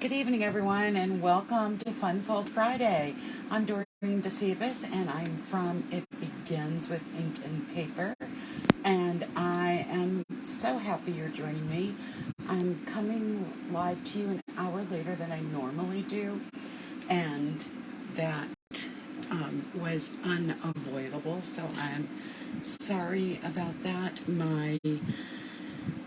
Good evening, everyone, and welcome to Fun Fold Friday. I'm Dorene Decibus, and I'm from It Begins with Ink and Paper, and I am so happy you're joining me. I'm coming live to you an hour later than I normally do, and that was unavoidable, so I'm sorry about that.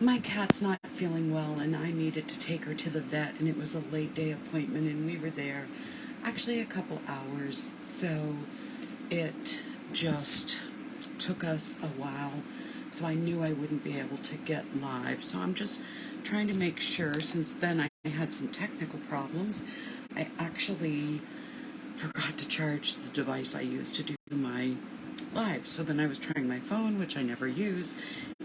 My cat's not feeling well, and I needed to take her to the vet, and it was a late day appointment, and we were there actually a couple hours, so it just took us a while, so I knew I wouldn't be able to get live. So I'm just trying to make sure, since then I had some technical problems. I actually forgot to charge the device I use to do my live, so then I was trying my phone, which I never use,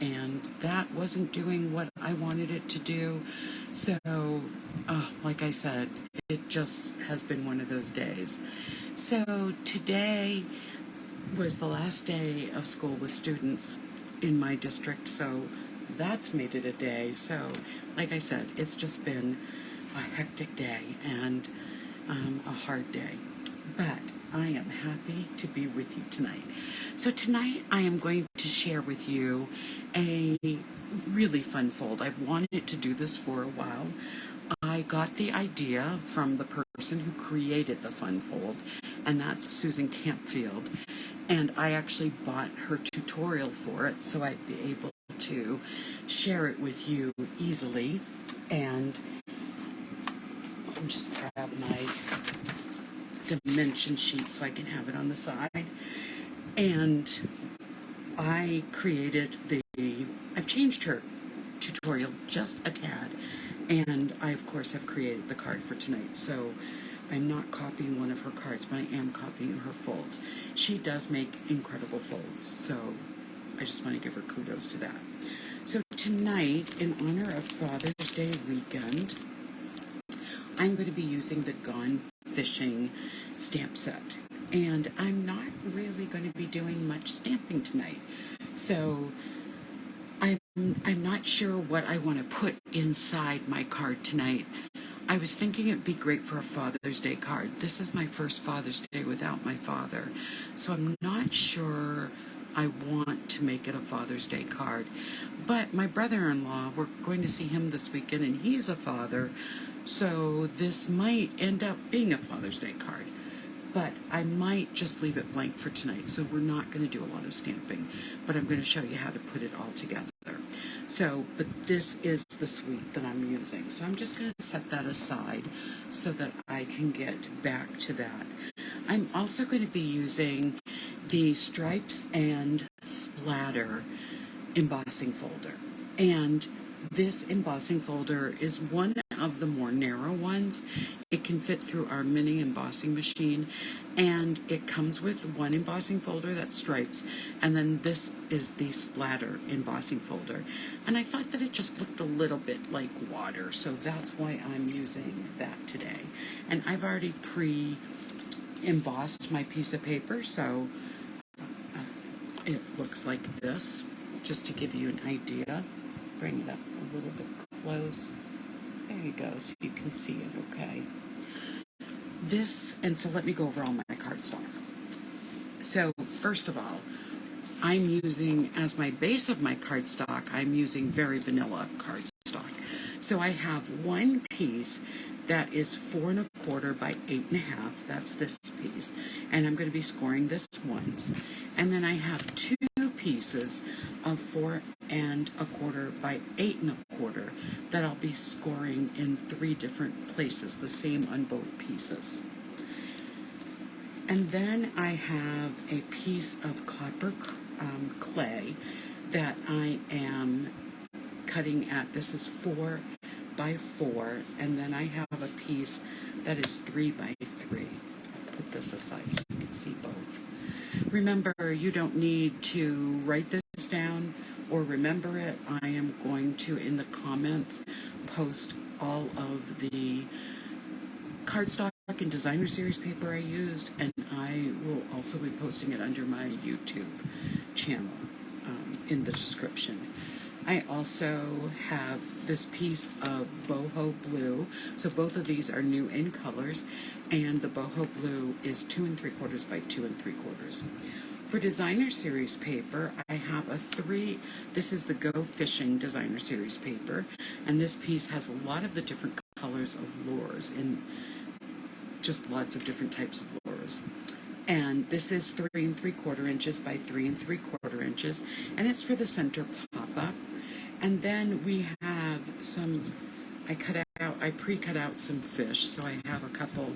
and that wasn't doing what I wanted it to do. So, like I said, it just has been one of those days. So today was the last day of school with students in my district, so that's made it a day. So, like I said, it's just been a hectic day and a hard day. But I am happy to be with you tonight. So tonight I am going to share with you a really fun fold. I've wanted to do this for a while. I got the idea from the person who created the fun fold, and that's Susan Campfield. And I actually bought her tutorial for it so I'd be able to share it with you easily. And I'll just grab my dimension sheet so I can have it on the side. And I created I've changed her tutorial just a tad, and I of course have created the card for tonight. So I'm not copying one of her cards, but I am copying her folds. She does make incredible folds, so I just want to give her kudos to that. So tonight, in honor of Father's Day weekend, I'm going to be using the Gone Fishing stamp set, and I'm not really going to be doing much stamping tonight, so I'm not sure what I want to put inside my card tonight. I was thinking it'd be great for a Father's Day card. This is my first Father's Day without my father, so I'm not sure I want to make it a Father's Day card. But my brother-in-law, we're going to see him this weekend, and he's a father, so this might end up being a Father's Day card. But I might just leave it blank for tonight, so we're not going to do a lot of stamping, but I'm going to show you how to put it all together. So, but this is the suite that I'm using, so I'm just going to set that aside so that I can get back to that. I'm also going to be using the Stripes and Splatter embossing folder, and this embossing folder is one of the more narrow ones. It can fit through our mini embossing machine, and it comes with one embossing folder that's stripes, and then this is the Splatter embossing folder. And I thought that it just looked a little bit like water, so that's why I'm using that today. And I've already pre-embossed my piece of paper, so it looks like this, just to give you an idea. Bring it up a little bit close. There you go, so you can see it okay. And so let me go over all my cardstock. So first of all, I'm using, as my base of my cardstock, I'm using very vanilla cardstock. So I have one piece that is 4 1/4 by 8 1/2. That's this piece, and I'm going to be scoring this once. And then I have two pieces of 4 1/4 by 8 1/4 that I'll be scoring in 3 different places, the same on both pieces. And then I have a piece of copper clay that I am cutting at. This is 4 by 4, and then I have a piece that is 3 by 3. I'll put this aside so you can see both. Remember, you don't need to write this down or remember it. I am going to, in the comments, post all of the cardstock and designer series paper I used, and I will also be posting it under my YouTube channel in the description. I also have this piece of Boho blue. So both of these are new in colors, and the Boho blue is 2 3/4 by 2 3/4. For designer series paper, I have this is the Go Fishing designer series paper, and this piece has a lot of the different colors of lures and just lots of different types of lures. And this is 3 3/4 inches by 3 3/4 inches, and it's for the center pop-up. And then we have I pre-cut out some fish, so I have a couple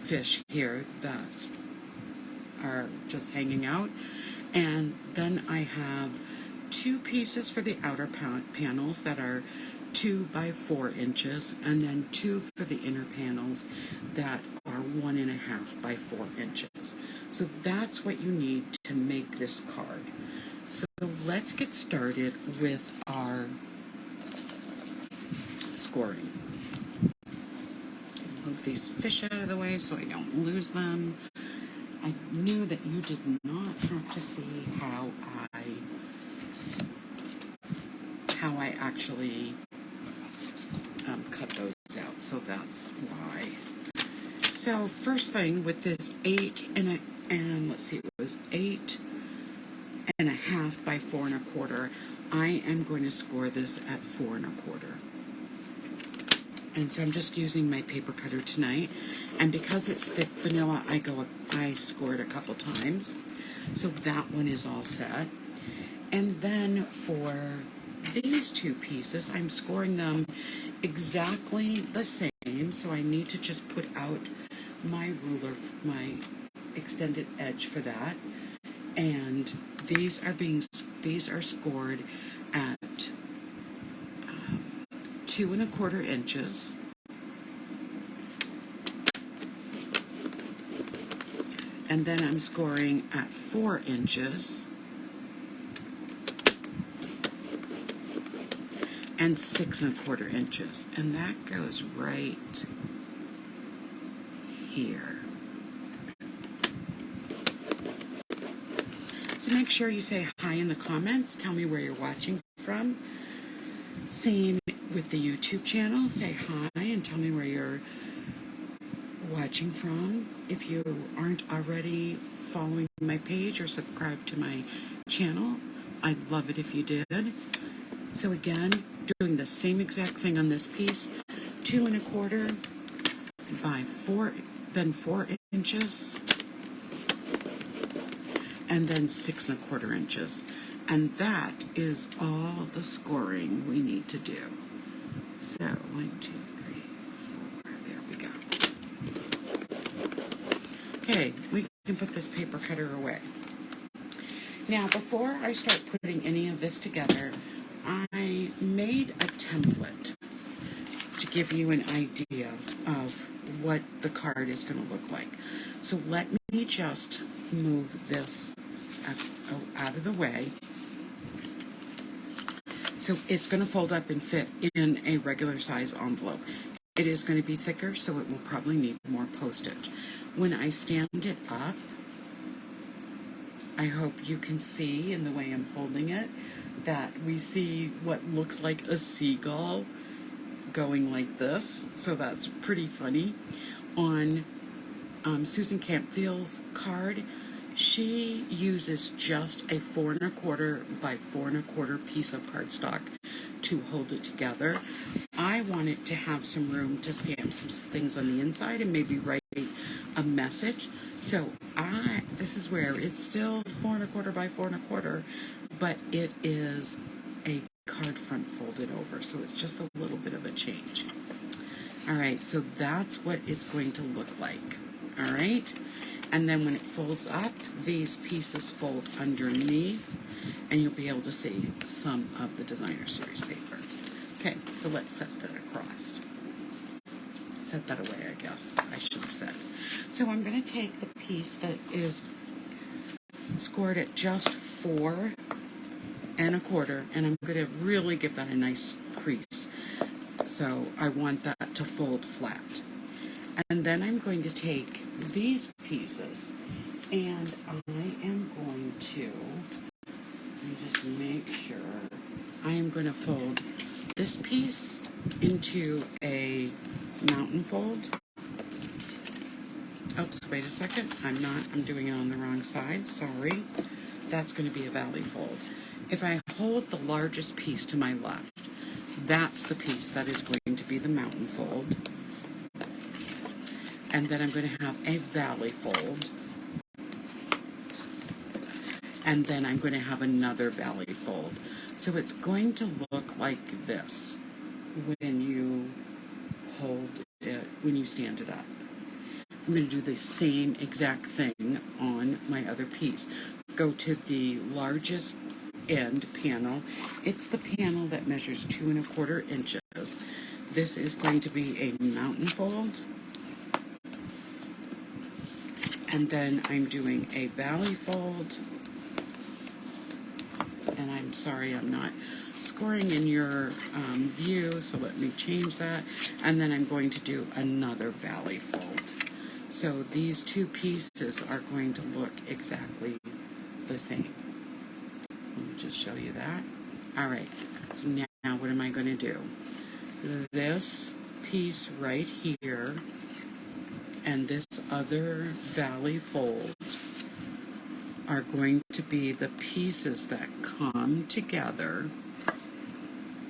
fish here that are just hanging out. And then I have 2 pieces for the outer panels that are 2 by 4 inches, and then 2 for the inner panels that are 1 1/2 by 4 inches. So that's what you need to make this card. So let's get started with our scoring. Move these fish out of the way so I don't lose them. I knew that you did not have to see how I actually cut those out, so that's why. So first thing with this 8 and let's see, it was 8 1/2 by 4 1/4. I am going to score this at 4 1/4. And so I'm just using my paper cutter tonight. And because it's thick vanilla, I scored a couple times. So that one is all set. And then for these 2 pieces, I'm scoring them exactly the same. So I need to just put out my ruler, my extended edge for that. And these are scored at 2 1/4 inches. And then I'm scoring at 4 inches. And 6 1/4 inches. And that goes right here. So make sure you say hi in the comments. Tell me where you're watching from. Same with the YouTube channel. Say hi and tell me where you're watching from. If you aren't already following my page or subscribed to my channel, I'd love it if you did. So again, doing the same exact thing on this piece. 2 1/4 by 4, then 4 inches. And then 6 1/4 inches. And that is all the scoring we need to do. So 1, 2, 3, 4, there we go. Okay, we can put this paper cutter away. Now, before I start putting any of this together, I made a template to give you an idea of what the card is going to look like. So let me just move this out of the way. So it's going to fold up and fit in a regular size envelope. It is going to be thicker, so it will probably need more postage. When I stand it up, I hope you can see in the way I'm holding it that we see what looks like a seagull going like this. So that's pretty funny. On Susan Campfield's card, she uses just a 4 1/4 by 4 1/4 piece of cardstock to hold it together. I wanted to have some room to stamp some things on the inside and maybe write a message. So this is where it's still 4 1/4 by 4 1/4, but it is a card front folded over. So it's just a little bit of a change. All right, so that's what it's going to look like. All right. And then when it folds up, these pieces fold underneath, and you'll be able to see some of the designer series paper. Okay, so let's set that across. Set that away, I guess I should have said. So I'm going to take the piece that is scored at just 4 1/4, and I'm going to really give that a nice crease. So I want that to fold flat. And then I'm going to take these pieces and I am going to, let me just make sure I am going to fold this piece into a mountain fold. Oops, wait a second. I'm doing it on the wrong side. Sorry. That's going to be a valley fold. If I hold the largest piece to my left, that's the piece that is going to be the mountain fold. And then I'm going to have a valley fold. And then I'm going to have another valley fold. So it's going to look like this when you hold it, when you stand it up. I'm going to do the same exact thing on my other piece. Go to the largest end panel. It's the panel that measures 2 1/4 inches. This is going to be a mountain fold. And then I'm doing a valley fold. And I'm sorry, I'm not scoring in your view, so let me change that. And then I'm going to do another valley fold. So these two pieces are going to look exactly the same. Let me just show you that. All right, so now what am I going to do? This piece right here and this other valley fold are going to be the pieces that come together,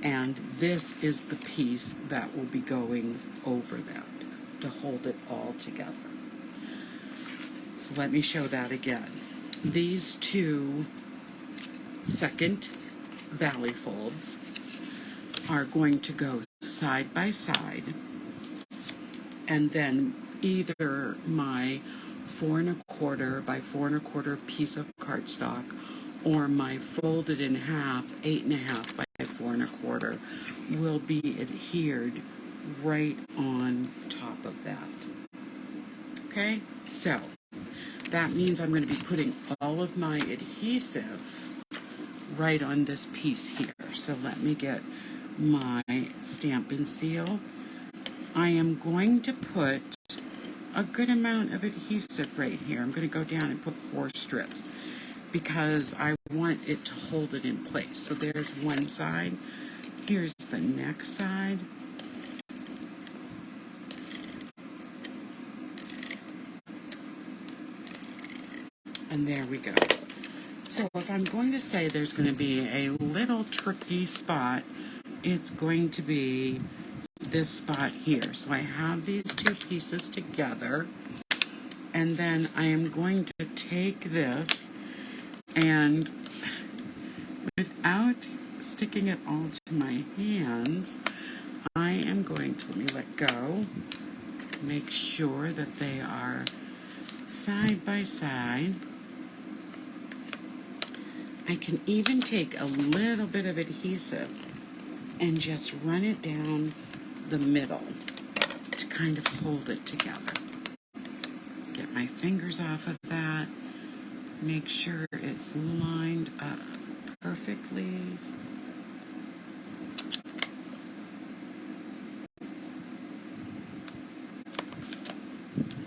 and this is the piece that will be going over that to hold it all together. So let me show that again. These two second valley folds are going to go side by side, and then either my 4 1/4 by 4 1/4 piece of cardstock or my folded in half 8 1/2 by 4 1/4 will be adhered right on top of that. Okay, so that means I'm going to be putting all of my adhesive right on this piece here. So let me get my Stampin' seal. I am going to put a good amount of adhesive right here. I'm going to go down and put 4 strips because I want it to hold it in place. So there's one side. Here's the next side. And there we go. So if I'm going to say there's going to be a little tricky spot, it's going to be this spot here. So I have these two pieces together, and then I am going to take this and without sticking it all to my hands, I am going to, let me let go, make sure that they are side by side. I can even take a little bit of adhesive and just run it down the middle to kind of hold it together. Get my fingers off of that. Make sure it's lined up perfectly.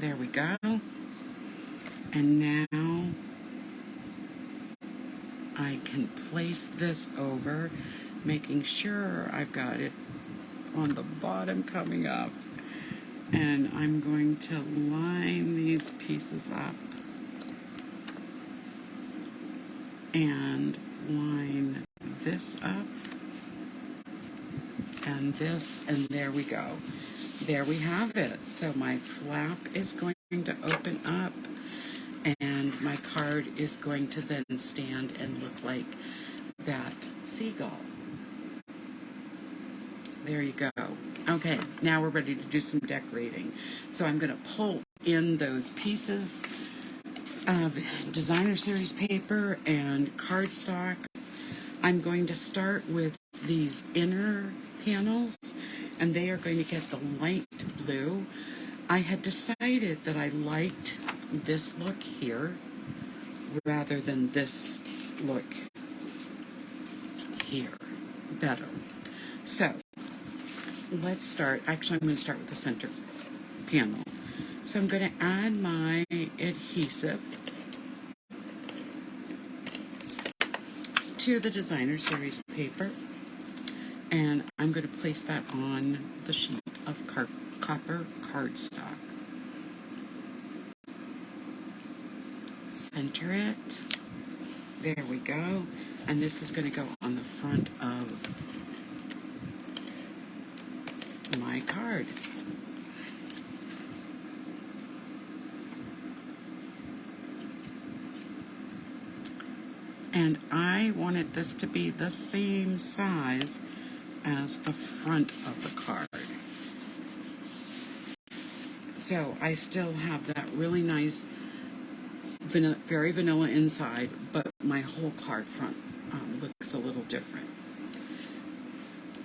There we go. And now I can place this over, making sure I've got it on the bottom coming up. And I'm going to line these pieces up and line this up and this, and there we go. There we have it. So my flap is going to open up, and my card is going to then stand and look like that seagull. There you go. Okay, now we're ready to do some decorating. So I'm going to pull in those pieces of designer series paper and cardstock. I'm going to start with these inner panels, and they are going to get the light blue. I had decided that I liked this look here rather than this look here better. So let's start. Actually, I'm going to start with the center panel. So I'm going to add my adhesive to the designer series paper. And I'm going to place that on the sheet of copper cardstock. Center it. There we go. And this is going to go on the front of my card. And I wanted this to be the same size as the front of the card. So I still have that really nice, very vanilla inside, but my whole card front looks a little different.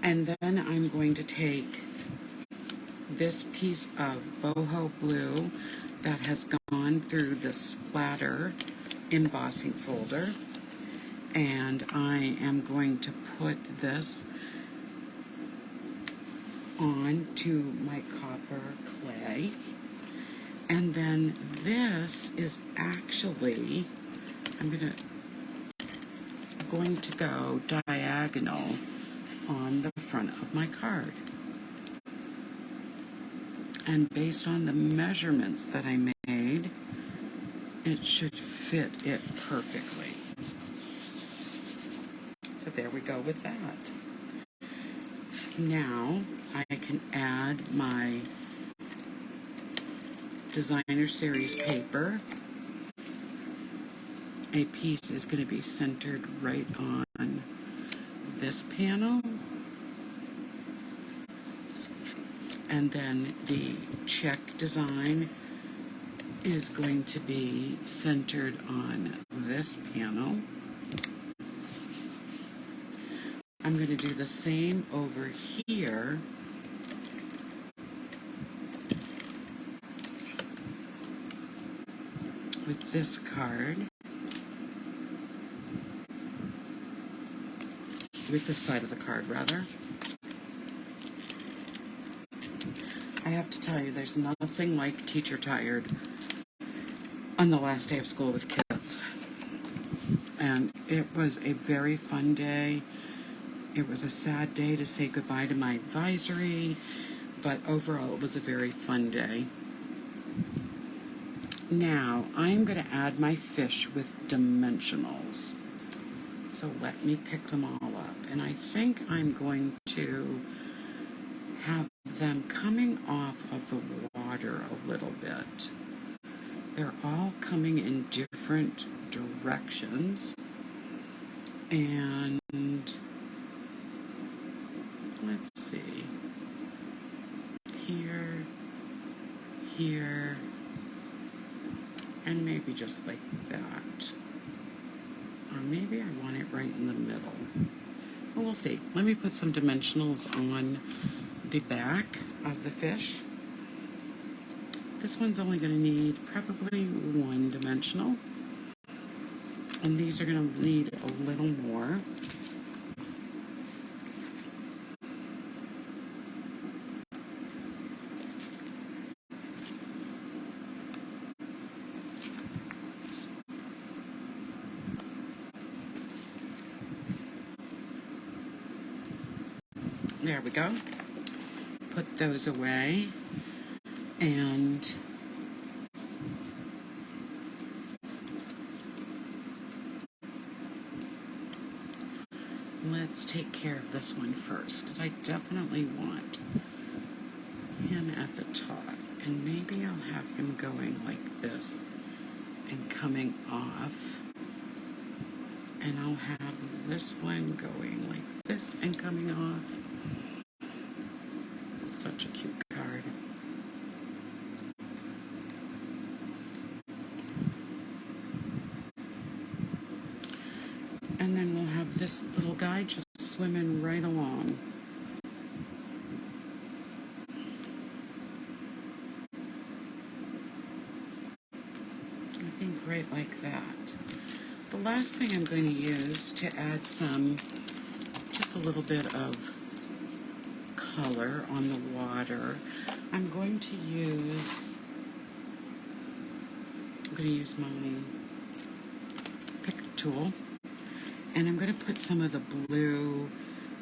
And then I'm going to take this piece of Boho blue that has gone through the splatter embossing folder, and I am going to put this onto my copper clay. And then this is actually, I'm going to go diagonal on the front of my card. And based on the measurements that I made, it should fit it perfectly. So there we go with that. Now I can add my designer series paper. A piece is going to be centered right on this panel. And then the check design is going to be centered on this panel. I'm going to do the same over here. With this card. With this side of the card, rather. I have to tell you, there's nothing like teacher tired on the last day of school with kids. And it was a very fun day. It was a sad day to say goodbye to my advisory, but overall it was a very fun day. Now, I'm going to add my fish with dimensionals. So let me pick them all up. And I think I'm going to have them coming off of the water a little bit. They're all coming in different directions. And let's see. Here, here, and maybe just like that. Or maybe I want it right in the middle. Well, we'll see. Let me put some dimensionals on the back of the fish. This one's only going to need probably one dimensional. And these are going to need a little more. There we go. Put those away. And let's take care of this one first, because I definitely want him at the top. And maybe I'll have him going like this and coming off. And I'll have this one going like this and coming off. Such a cute card. And then we'll have this little guy just swimming right along. I think right like that. The last thing I'm going to use to add just a little bit of color on the water, I'm going to use my pick tool, and I'm going to put some of the blue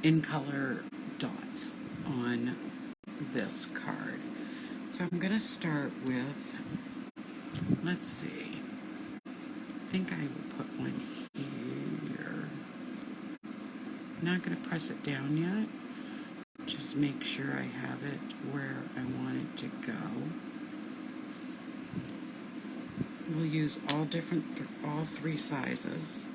in color dots on this card. So I'm going to start with, let's see, I think I will put one here. I'm not going to press it down yet. Just make sure I have it where I want it to go. We'll use all three sizes.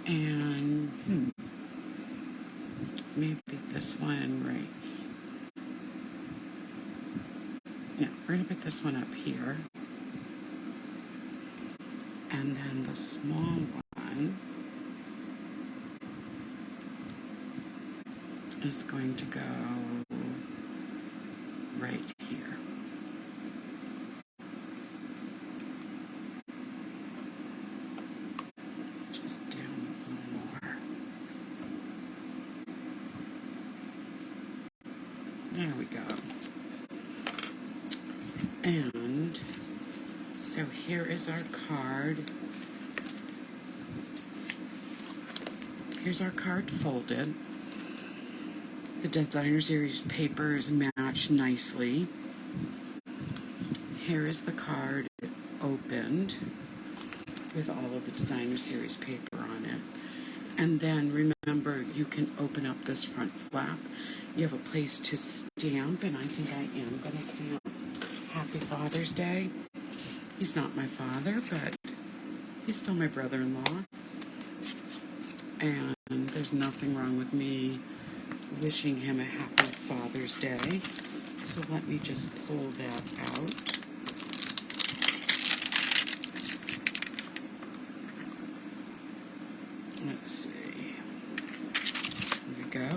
And maybe this one right. Yeah, we're going to put this one up here. And then the small one is going to go right here. Just down a little more. There we go. And so here is our card. Here's our card folded. The Designer Series paper is matched nicely. Here is the card opened with all of the Designer Series paper on it. And then remember, you can open up this front flap. You have a place to stamp, and I think I am going to stamp Happy Father's Day. He's not my father, but he's still my brother-in-law. And there's nothing wrong with me wishing him a happy Father's Day. So let me just pull that out. Let's see. Here we go.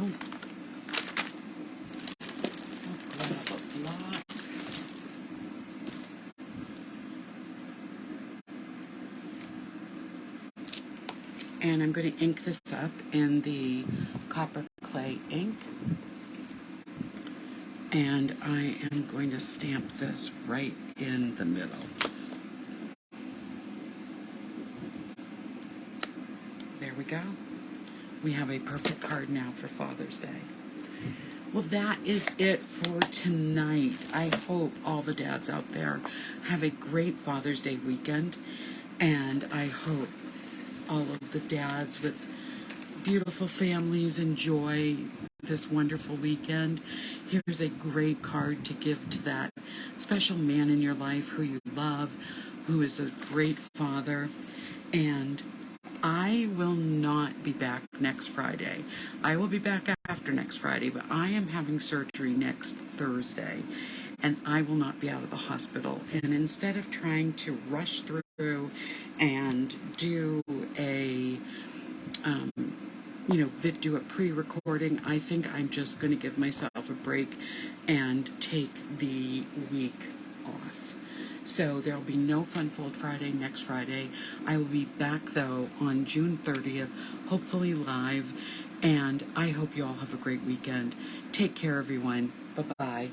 I'll grab a lot. And I'm going to ink this up in the copper clay ink. And I am going to stamp this right in the middle. There we go. We have a perfect card now for Father's Day. Well, that is it for tonight. I hope all the dads out there have a great Father's Day weekend. And I hope all of the dads with beautiful families enjoy this wonderful weekend. Here's a great card to give to that special man in your life who you love, who is a great father. And I will not be back next Friday. I will be back after next Friday, but I am having surgery next Thursday, and I will not be out of the hospital. And instead of trying to rush through and do a do a pre-recording, I think I'm just going to give myself a break and take the week off. So there will be no Fun Fold Friday next Friday. I will be back, though, on June 30th, hopefully live, and I hope you all have a great weekend. Take care, everyone. Bye-bye.